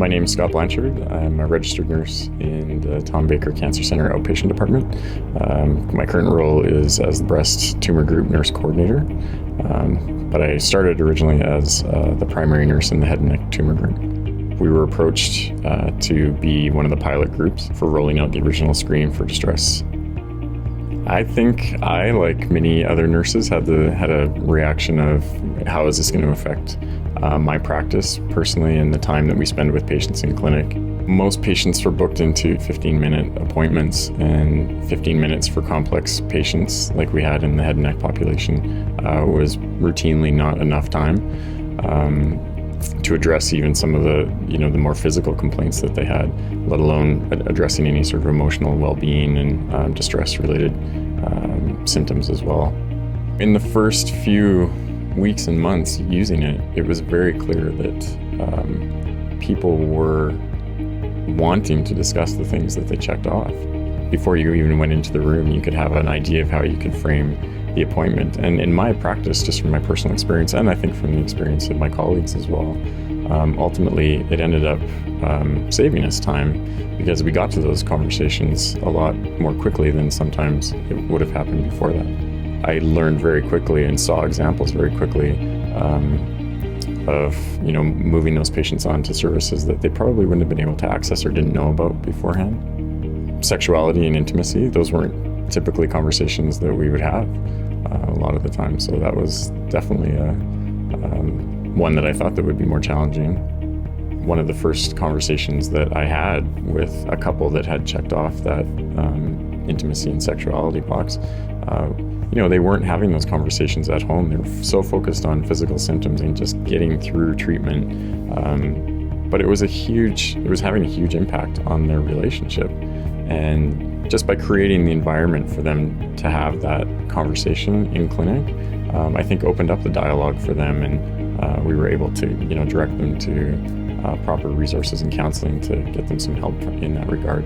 My name is Scott Blanchard. I'm a registered nurse in the Tom Baker Cancer Center outpatient department. My current role is as the breast tumor group nurse coordinator, but I started originally as the primary nurse in the head and neck tumor group. We were approached to be one of the pilot groups for rolling out the original screening for distress. I think I, like many other nurses, had a reaction of how is this going to affect my practice personally and the time that we spend with patients in clinic. Most patients were booked into 15-minute appointments, and 15 minutes for complex patients like we had in the head and neck population was routinely not enough time to address even some of the more physical complaints that they had, let alone addressing any sort of emotional well-being and distress-related symptoms as well. In the first few weeks and months using it, it was very clear that people were wanting to discuss the things that they checked off. Before you even went into the room, you could have an idea of how you could frame the appointment. And in my practice, just from my personal experience, and I think from the experience of my colleagues as well, ultimately it ended up saving us time because we got to those conversations a lot more quickly than sometimes it would have happened before that. I learned very quickly and saw examples very quickly of moving those patients on to services that they probably wouldn't have been able to access or didn't know about beforehand. Sexuality and intimacy, those weren't typically conversations that we would have a lot of the time. So that was definitely one that I thought that would be more challenging. One of the first conversations that I had with a couple that had checked off that intimacy and sexuality box, they weren't having those conversations at home. They were so focused on physical symptoms and just getting through treatment. But it was having a huge impact on their relationship. And just by creating the environment for them to have that conversation in clinic, I think opened up the dialogue for them, and we were able to, direct them to proper resources and counseling to get them some help in that regard.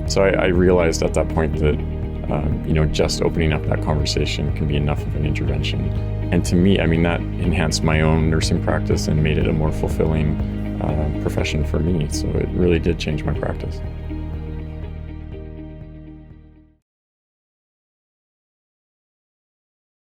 So I realized at that point that, just opening up that conversation can be enough of an intervention. And to me, that enhanced my own nursing practice and made it a more fulfilling profession for me. So it really did change my practice.